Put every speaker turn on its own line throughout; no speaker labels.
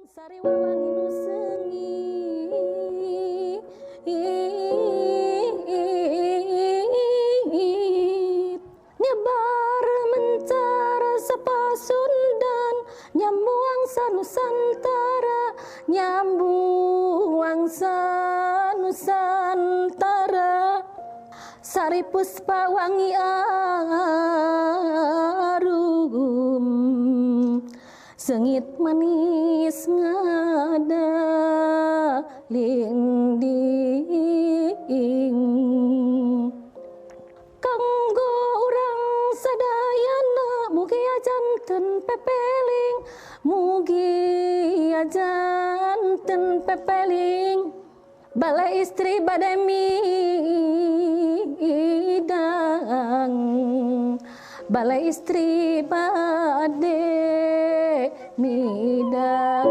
Sari wawangi nu sengit nyebar mencara sapasundan nyambuang sanusantara nyambuang sanusantara sari puspa wangi arum sengit manis ngada lingding kanggo urang sadayana mugi ajanten pepeling mugi ajanten pepeling balai istri badai midang balai istri badai midang.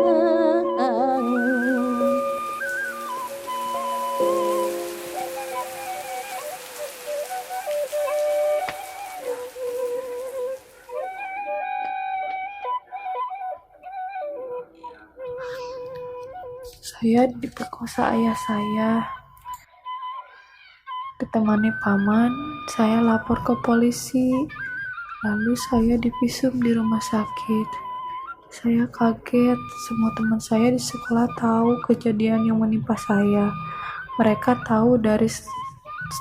Saya diperkosa ayah saya. Ditemani paman, saya lapor ke polisi. Lalu saya divisum di rumah sakit. Saya kaget, semua teman saya di sekolah tahu kejadian yang menimpa saya. Mereka tahu dari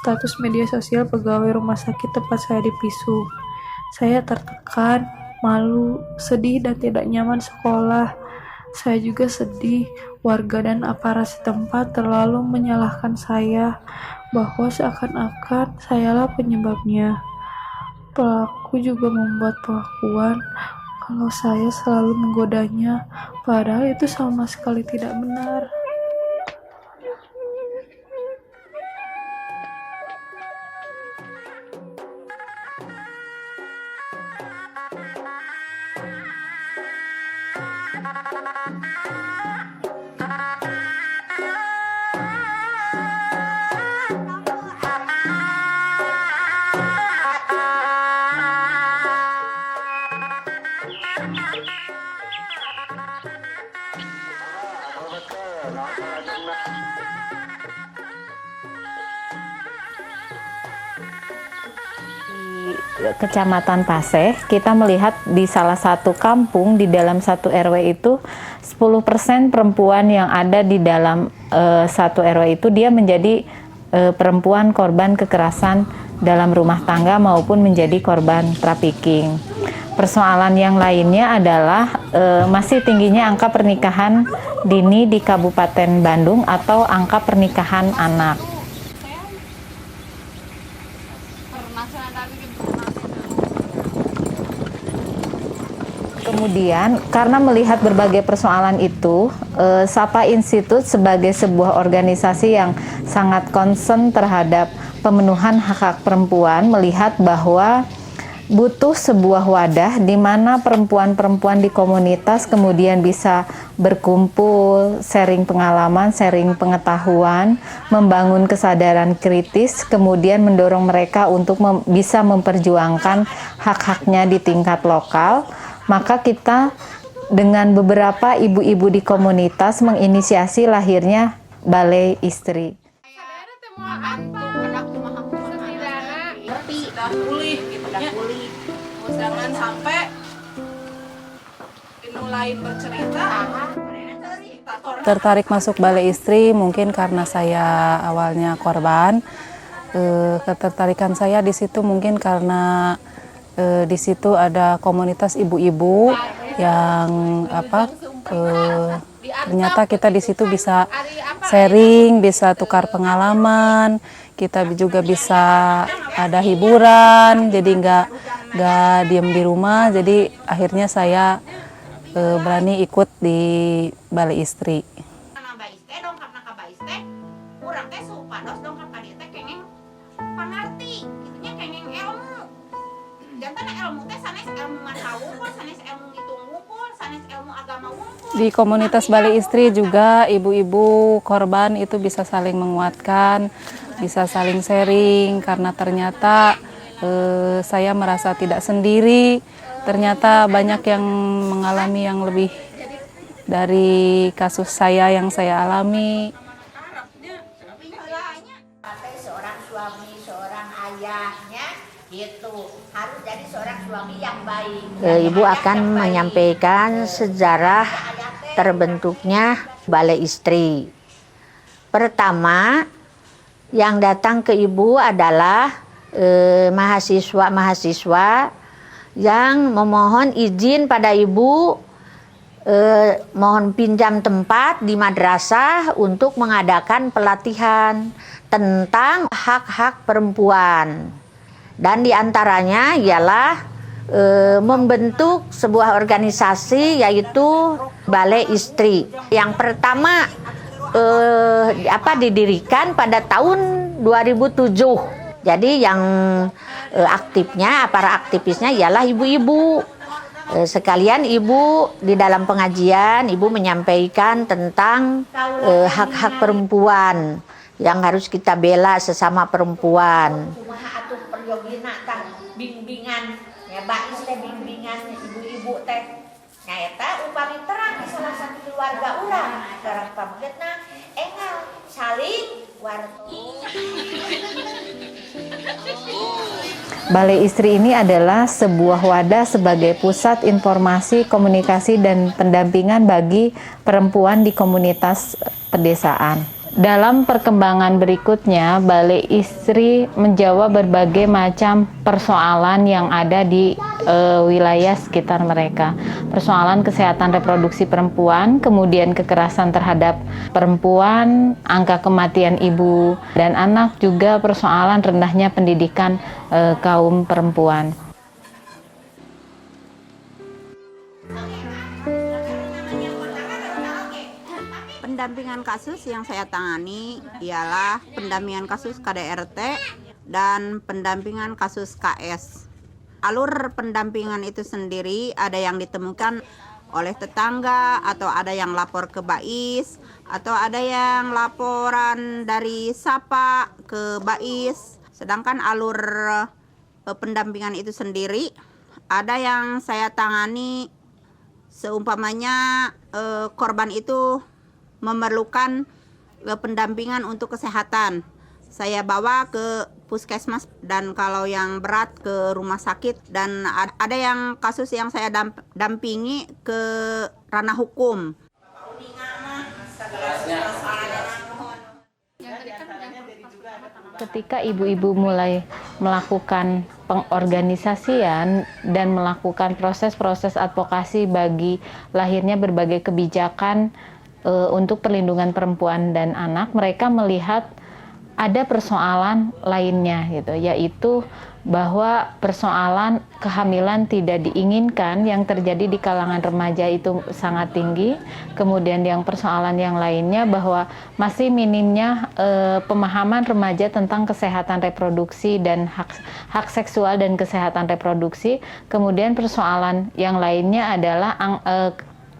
status media sosial pegawai rumah sakit tempat saya divisum. Saya tertekan, malu, sedih, dan tidak nyaman sekolah. Saya juga sedih, warga dan aparat setempat terlalu menyalahkan saya, bahwa seakan-akan sayalah penyebabnya. Pelaku juga membuat pengakuan kalau saya selalu menggodanya, padahal itu sama sekali tidak benar.
Di Kecamatan Paseh, kita melihat di salah satu kampung di dalam satu RW itu 10% perempuan yang ada di dalam satu RW itu dia menjadi perempuan korban kekerasan dalam rumah tangga maupun menjadi korban trafficking. Persoalan yang lainnya adalah masih tingginya angka pernikahan dini di Kabupaten Bandung atau angka pernikahan anak. Kemudian, karena melihat berbagai persoalan itu, Sapa Institute sebagai sebuah organisasi yang sangat concern terhadap pemenuhan hak-hak perempuan melihat bahwa butuh sebuah wadah di mana perempuan-perempuan di komunitas kemudian bisa berkumpul, sharing pengalaman, sharing pengetahuan, membangun kesadaran kritis, kemudian mendorong mereka untuk bisa memperjuangkan hak-haknya di tingkat lokal. Maka kita dengan beberapa ibu-ibu di komunitas menginisiasi lahirnya Balai Istri.
Jangan sampai lain bercerita.
Tertarik masuk Balai Istri mungkin karena saya awalnya korban. Ketertarikan saya di situ mungkin karena di situ ada komunitas ibu-ibu yang ternyata kita di situ bisa sharing, bisa tukar pengalaman, kita juga bisa ada hiburan, jadi nggak diem di rumah. Jadi akhirnya saya berani ikut di Balai Istri. Di komunitas Balai Istri juga ibu-ibu korban itu bisa saling menguatkan, bisa saling sharing karena ternyata saya merasa tidak sendiri. Ternyata banyak yang mengalami yang lebih dari kasus saya yang saya alami.
Seorang suami, seorang ayahnya gitu harus jadi seorang suami yang baik. Ibu akan menyampaikan sejarah terbentuknya Balai Istri. Pertama, yang datang ke ibu adalah mahasiswa-mahasiswa yang memohon izin pada ibu, mohon pinjam tempat di madrasah untuk mengadakan pelatihan tentang hak-hak perempuan. Dan diantaranya ialah membentuk sebuah organisasi yaitu Balai Istri. Yang pertama didirikan pada tahun 2007. Jadi yang aktifnya, para aktivisnya ialah ibu-ibu. Sekalian ibu di dalam pengajian, ibu menyampaikan tentang hak-hak perempuan yang harus kita bela sesama perempuan. Bimbingan, ya bais teh bimbingan ibu-ibu teh. Nah eta upami terang di salah satu keluarga urang, garang pamgetna engal saling warto.
Balai Istri ini adalah sebuah wadah sebagai pusat informasi, komunikasi, dan pendampingan bagi perempuan di komunitas pedesaan. Dalam perkembangan berikutnya, Balai Istri menjawab berbagai macam persoalan yang ada di wilayah sekitar mereka. Persoalan kesehatan reproduksi perempuan, kemudian kekerasan terhadap perempuan, angka kematian ibu dan anak, juga persoalan rendahnya pendidikan kaum perempuan.
Pendampingan kasus yang saya tangani ialah pendampingan kasus KDRT dan pendampingan kasus KS. Alur pendampingan itu sendiri ada yang ditemukan oleh tetangga, atau ada yang lapor ke BAIS, atau ada yang laporan dari SAPA ke BAIS. Sedangkan alur pendampingan itu sendiri ada yang saya tangani seumpamanya korban itu memerlukan pendampingan untuk kesehatan, saya bawa ke puskesmas, dan kalau yang berat ke rumah sakit, dan ada yang kasus yang saya dampingi ke ranah hukum.
Ketika ibu-ibu mulai melakukan pengorganisasian dan melakukan proses-proses advokasi bagi lahirnya berbagai kebijakan untuk perlindungan perempuan dan anak, mereka melihat ada persoalan lainnya gitu, yaitu bahwa persoalan kehamilan tidak diinginkan yang terjadi di kalangan remaja itu sangat tinggi. Kemudian yang persoalan yang lainnya bahwa masih minimnya pemahaman remaja tentang kesehatan reproduksi dan hak seksual dan kesehatan reproduksi. Kemudian persoalan yang lainnya adalah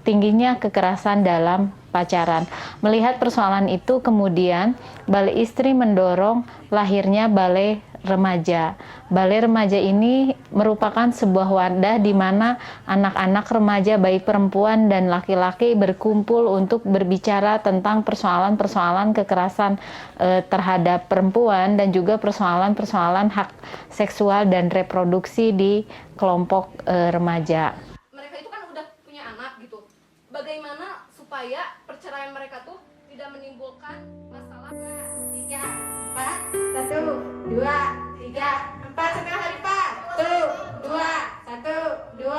tingginya kekerasan dalam pacaran. Melihat persoalan itu, kemudian Balai Istri mendorong lahirnya Balai Remaja. Balai Remaja ini merupakan sebuah wadah di mana anak-anak remaja baik perempuan dan laki-laki berkumpul untuk berbicara tentang persoalan-persoalan kekerasan terhadap perempuan dan juga persoalan-persoalan hak seksual dan reproduksi di kelompok remaja.
Mereka itu kan udah punya anak gitu. Bagaimana supaya perceraian mereka tuh tidak menimbulkan masalah? 3, 4, 1, 2, 3, 4, setengah hari Pak. 1, 2, 1, 2,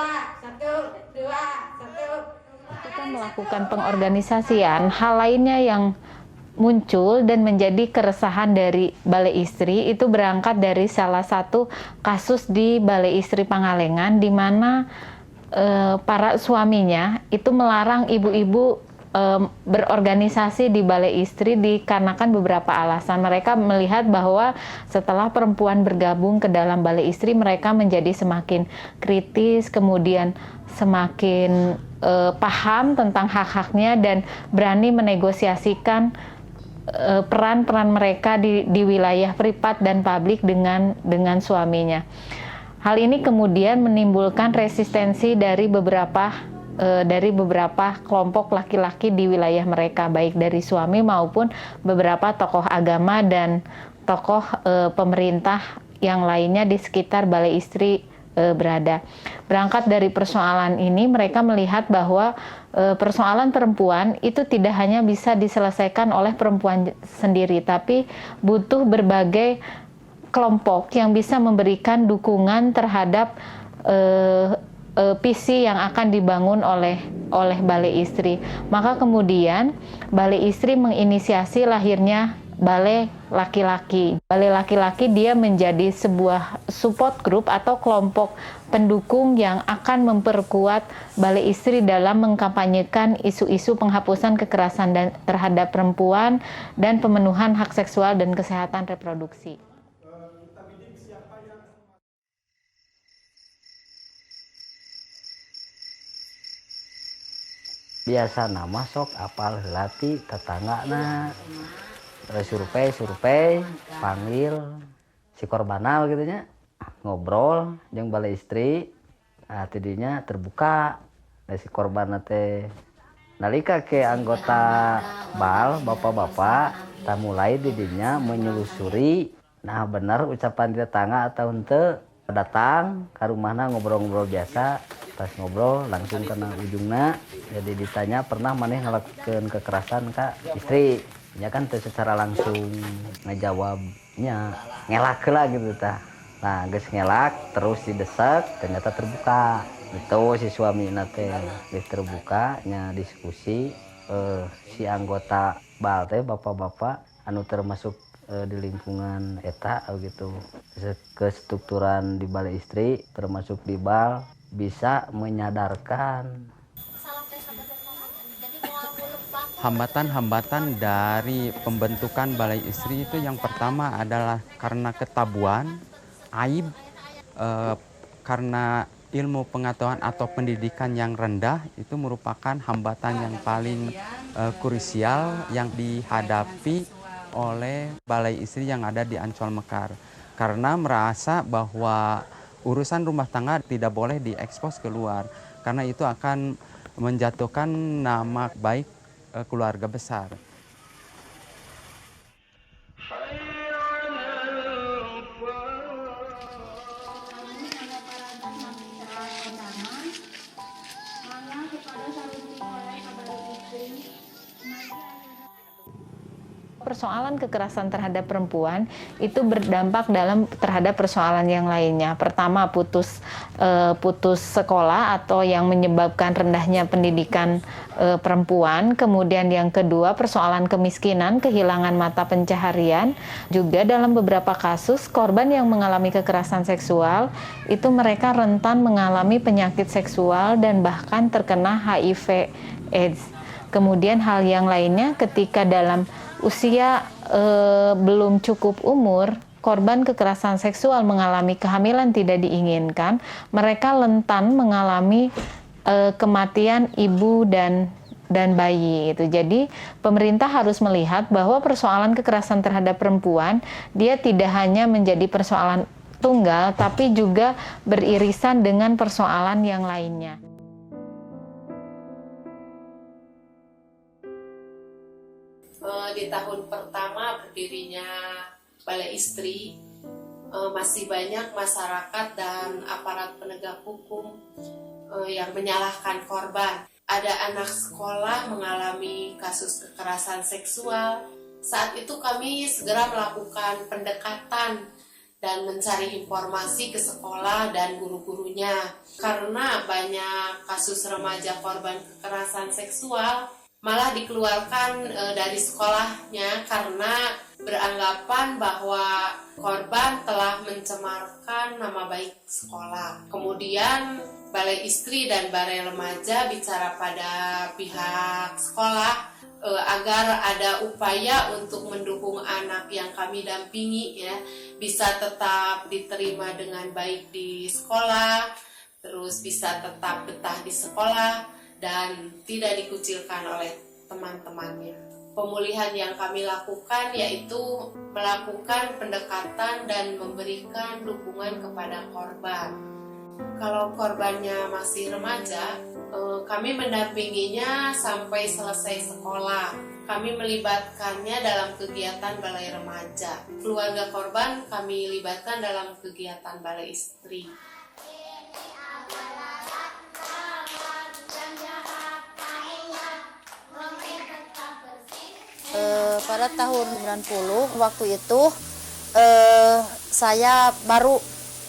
1, 2, 1.
Ketika melakukan pengorganisasian, hal lainnya yang muncul dan menjadi keresahan dari Balai Istri itu berangkat dari salah satu kasus di Balai Istri Pangalengan, di mana para suaminya itu melarang ibu-ibu berorganisasi di Balai Istri dikarenakan beberapa alasan. Mereka melihat bahwa setelah perempuan bergabung ke dalam Balai Istri, mereka menjadi semakin kritis, kemudian semakin paham tentang hak-haknya dan berani menegosiasikan peran-peran mereka di wilayah privat dan publik dengan suaminya. Hal ini kemudian menimbulkan resistensi dari beberapa dari beberapa kelompok laki-laki di wilayah mereka, baik dari suami maupun beberapa tokoh agama dan tokoh pemerintah yang lainnya di sekitar Balai Istri berada. Berangkat dari persoalan ini, mereka melihat bahwa persoalan perempuan itu tidak hanya bisa diselesaikan oleh perempuan sendiri, tapi butuh berbagai kelompok yang bisa memberikan dukungan terhadap visi yang akan dibangun oleh Balai Istri. Maka kemudian Balai Istri menginisiasi lahirnya Balai Laki-Laki. Balai Laki-Laki dia menjadi sebuah support group atau kelompok pendukung yang akan memperkuat Balai Istri dalam mengkampanyekan isu-isu penghapusan kekerasan terhadap perempuan dan pemenuhan hak seksual dan kesehatan reproduksi.
Biasa nama sok apal helati tetanggana survei panggil si korbanal gitu nya, ngobrol jeung Balai Istri. Nah tidinya terbuka dari si korban teh nalika ke anggota bal bapak-bapak tak mulai didinya menyelusuri nah benar ucapan di tetangga atau henteu, datang ke rumahna ngobrol-ngobrol biasa. Pas ngobrol langsung kena ujungna, jadi ditanya pernah maneh ngelakukeun kekerasan ka istri. Ya kan secara langsung ngejawabnya ngelak lah gitu tah. Nah geus ngelak terus didesak ternyata terbuka. Itu si suami nate geus terbuka nya diskusi si anggota bal teh bapak-bapak anu termasuk di lingkungan eta gitu. Kestrukturan di Balai Istri termasuk di bal bisa menyadarkan
hambatan-hambatan dari pembentukan Balai Istri itu yang pertama adalah karena ketabuhan, aib, karena ilmu pengetahuan atau pendidikan yang rendah itu merupakan hambatan yang paling krusial yang dihadapi oleh Balai Istri yang ada di Ancol Mekar. Karena merasa bahwa urusan rumah tangga tidak boleh diekspos keluar, karena itu akan menjatuhkan nama baik keluarga besar.
Persoalan kekerasan terhadap perempuan itu berdampak terhadap persoalan yang lainnya. Pertama, putus sekolah atau yang menyebabkan rendahnya pendidikan perempuan. Kemudian yang kedua, persoalan kemiskinan, kehilangan mata pencaharian. Juga dalam beberapa kasus korban yang mengalami kekerasan seksual itu mereka rentan mengalami penyakit seksual dan bahkan terkena HIV/AIDS. Kemudian hal yang lainnya, ketika dalam usia belum cukup umur, korban kekerasan seksual mengalami kehamilan tidak diinginkan, mereka rentan mengalami kematian ibu dan bayi itu. Jadi pemerintah harus melihat bahwa persoalan kekerasan terhadap perempuan dia tidak hanya menjadi persoalan tunggal, tapi juga beririsan dengan persoalan yang lainnya.
Di tahun pertama berdirinya Balai Istri, masih banyak masyarakat dan aparat penegak hukum yang menyalahkan korban. Ada anak sekolah mengalami kasus kekerasan seksual. Saat itu kami segera melakukan pendekatan dan mencari informasi ke sekolah dan guru-gurunya. Karena banyak kasus remaja korban kekerasan seksual malah dikeluarkan dari sekolahnya karena beranggapan bahwa korban telah mencemarkan nama baik sekolah. Kemudian Balai Istri dan Balai Remaja bicara pada pihak sekolah agar ada upaya untuk mendukung anak yang kami dampingi ya bisa tetap diterima dengan baik di sekolah, terus bisa tetap betah di sekolah dan tidak dikucilkan oleh teman-temannya. Pemulihan yang kami lakukan yaitu melakukan pendekatan dan memberikan dukungan kepada korban. Kalau korbannya masih remaja, Kami mendampinginya sampai selesai sekolah. Kami melibatkannya dalam kegiatan balai remaja. Keluarga korban kami libatkan dalam kegiatan balai istri.
Pada tahun 90 waktu itu saya baru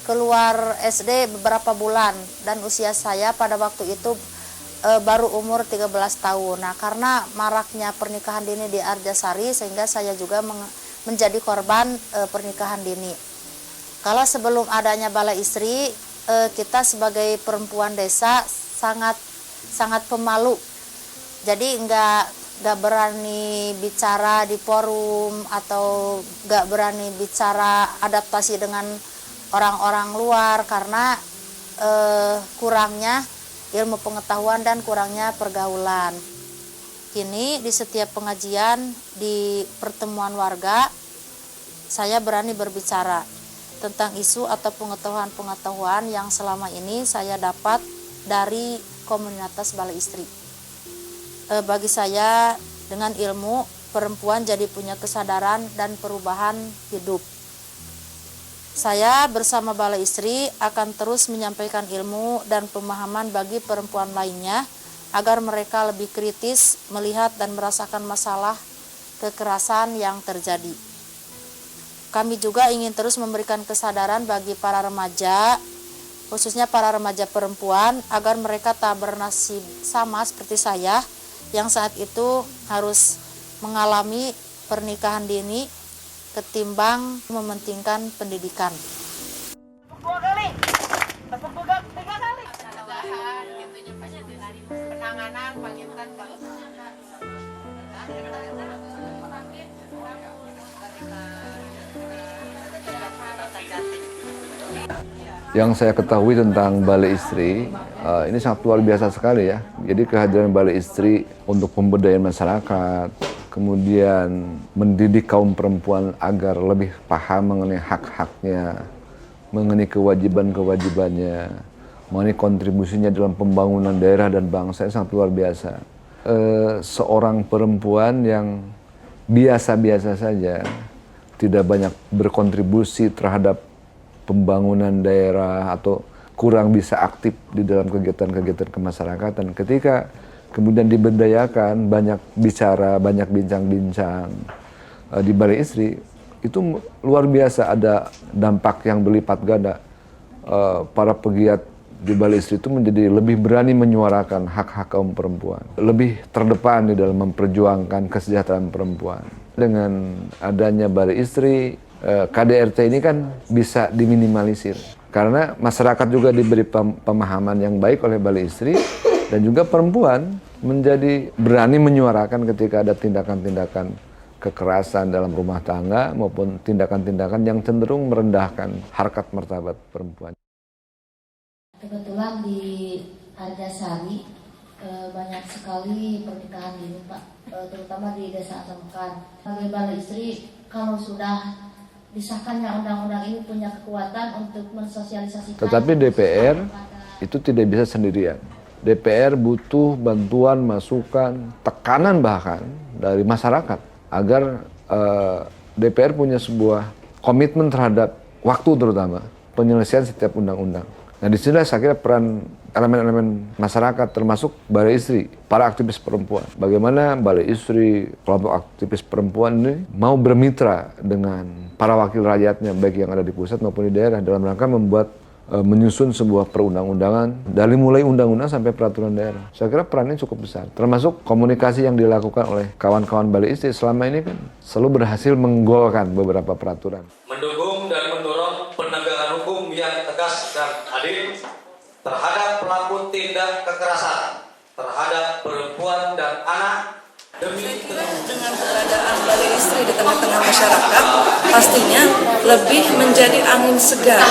keluar SD beberapa bulan dan usia saya pada waktu itu baru umur 13 tahun. Nah, karena maraknya pernikahan dini di Arjasari sehingga saya juga menjadi korban pernikahan dini. Kalau sebelum adanya balai istri, kita sebagai perempuan desa sangat pemalu. Jadi nggak berani bicara di forum atau nggak berani bicara adaptasi dengan orang-orang luar karena kurangnya ilmu pengetahuan dan kurangnya pergaulan. Kini di setiap pengajian, di pertemuan warga, saya berani berbicara tentang isu atau pengetahuan-pengetahuan yang selama ini saya dapat dari komunitas balai istri. Bagi saya, dengan ilmu, perempuan jadi punya kesadaran dan perubahan hidup. Saya bersama balai istri akan terus menyampaikan ilmu dan pemahaman bagi perempuan lainnya agar mereka lebih kritis melihat dan merasakan masalah kekerasan yang terjadi. Kami juga ingin terus memberikan kesadaran bagi para remaja, khususnya para remaja perempuan, agar mereka tak bernasib sama seperti saya yang saat itu harus mengalami pernikahan dini ketimbang mementingkan pendidikan.
Penanganan pengintan
Yang saya ketahui tentang balai istri, ini sangat luar biasa sekali ya. Jadi kehadiran balai istri untuk pemberdayaan masyarakat, kemudian mendidik kaum perempuan agar lebih paham mengenai hak-haknya, mengenai kewajiban-kewajibannya, mengenai kontribusinya dalam pembangunan daerah dan bangsa, sangat luar biasa. Seorang perempuan yang biasa-biasa saja, tidak banyak berkontribusi terhadap pembangunan daerah atau kurang bisa aktif di dalam kegiatan-kegiatan kemasyarakatan. Ketika kemudian diberdayakan, banyak bicara, banyak bincang-bincang di balai istri, itu luar biasa ada dampak yang berlipat ganda. Para pegiat di balai istri itu menjadi lebih berani menyuarakan hak-hak kaum perempuan, lebih terdepan di dalam memperjuangkan kesejahteraan perempuan. Dengan adanya balai istri, KDRT ini kan bisa diminimalisir karena masyarakat juga diberi pemahaman yang baik oleh balai istri dan juga perempuan menjadi berani menyuarakan ketika ada tindakan-tindakan kekerasan dalam rumah tangga maupun tindakan-tindakan yang cenderung merendahkan harkat martabat perempuan.
Kebetulan di Arjasari banyak sekali pernikahan dini, Pak, terutama di Desa Asamekan. Sebagai balai istri, kalau sudah disahkannya undang-undang ini punya kekuatan untuk mensosialisasikan.
Tetapi DPR itu tidak bisa sendirian. DPR butuh bantuan, masukan, tekanan bahkan dari masyarakat agar DPR punya sebuah komitmen terhadap waktu terutama penyelesaian setiap undang-undang. Nah, di sini saya kira peran elemen-elemen masyarakat termasuk balai istri, para aktivis perempuan. Bagaimana balai istri, kelompok aktivis perempuan ini mau bermitra dengan para wakil rakyatnya baik yang ada di pusat maupun di daerah dalam rangka membuat menyusun sebuah perundang-undangan dari mulai undang-undang sampai peraturan daerah. Saya kira perannya cukup besar. Termasuk komunikasi yang dilakukan oleh kawan-kawan balai istri selama ini kan selalu berhasil menggolkan beberapa peraturan.
Mendukung dan mendorong penegakan hukum yang tegas dan adil terhadap pelaku tindak kekerasan terhadap perempuan dan anak.
Dengan keberadaan balai istri di tengah-tengah masyarakat, pastinya lebih menjadi angin segar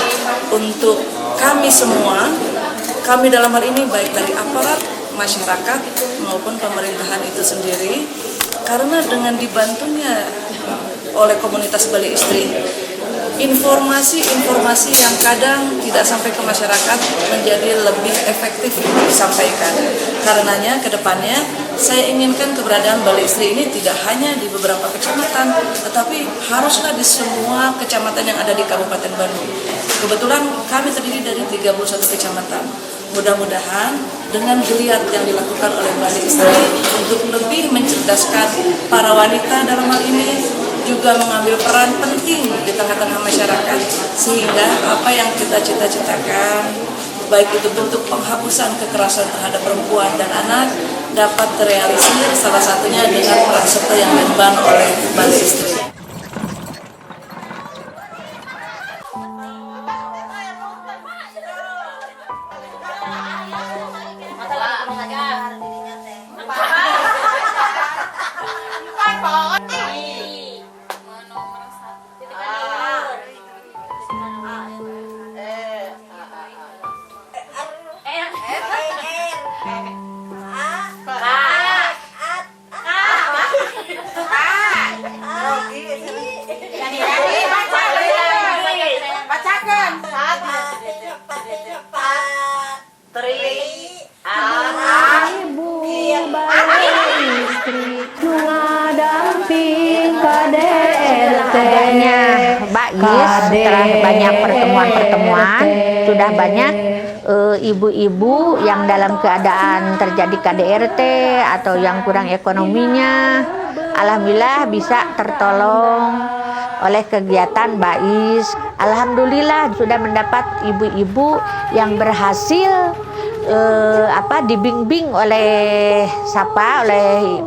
untuk kami semua, kami dalam hal ini baik dari aparat, masyarakat maupun pemerintahan itu sendiri, karena dengan dibantunya oleh komunitas balai istri, informasi-informasi yang kadang tidak sampai ke masyarakat menjadi lebih efektif disampaikan. Karenanya ke depannya saya inginkan keberadaan Balai Istri ini tidak hanya di beberapa kecamatan, tetapi haruslah di semua kecamatan yang ada di Kabupaten Bandung. Kebetulan kami terdiri dari 31 kecamatan. Mudah-mudahan dengan geliat yang dilakukan oleh Balai Istri untuk lebih mencerdaskan para wanita dalam hal ini, juga mengambil peran penting di tengah-tengah masyarakat, sehingga apa yang kita cita-citakan, baik itu bentuk penghapusan kekerasan terhadap perempuan dan anak, dapat terrealisir, salah satunya dengan peran serta yang diemban oleh Balai Istri.
Setelah banyak pertemuan-pertemuan, sudah banyak ibu-ibu yang dalam keadaan terjadi KDRT atau yang kurang ekonominya, alhamdulillah bisa tertolong oleh kegiatan BAIS. Alhamdulillah sudah mendapat ibu-ibu yang berhasil dibimbing oleh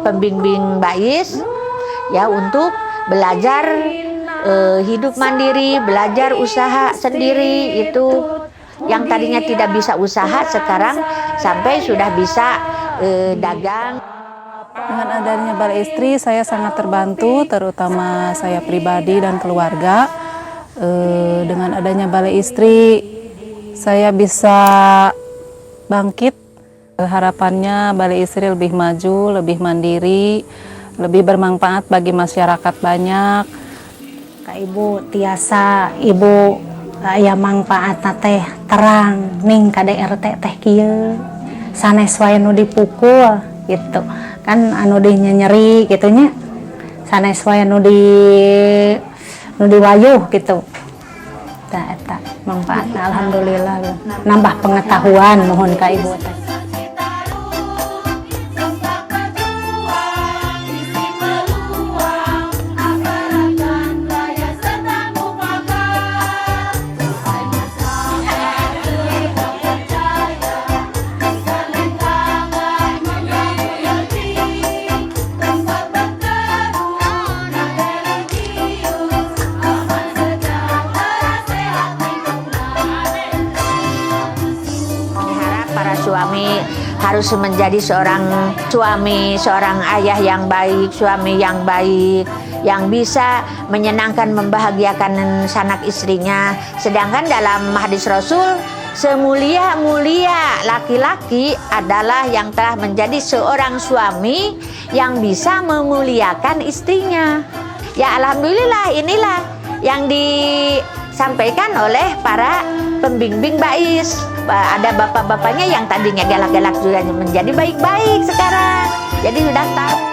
pembimbing BAIS ya, untuk belajar hidup mandiri, belajar usaha sendiri. Itu yang tadinya tidak bisa usaha sekarang sampai sudah bisa dagang.
Dengan adanya Balai Istri saya sangat terbantu, terutama saya pribadi dan keluarga. Dengan adanya Balai Istri saya bisa bangkit. Harapannya Balai Istri lebih maju, lebih mandiri, lebih bermanfaat bagi masyarakat banyak.
Kak Ibu tiasa ibu aya manfaat teh terang ning KDRT teh kieu sanes wae nu dipukul gitu kan, anu nyeri gitunya, sanes wae nu diwayuh gitu. Tah eta manfaatna alhamdulillah nambah pengetahuan mohon Kak Ibu teh.
Suami harus menjadi seorang suami, seorang ayah yang baik, suami yang baik, yang bisa menyenangkan, membahagiakan sanak istrinya. Sedangkan dalam hadis Rasul, semulia-mulia laki-laki adalah yang telah menjadi seorang suami yang bisa memuliakan istrinya. Ya alhamdulillah, inilah yang disampaikan oleh para pembimbing BAIS. Ada bapak-bapaknya yang tadinya galak-galak sudah menjadi baik-baik sekarang. Jadi sudah tahu.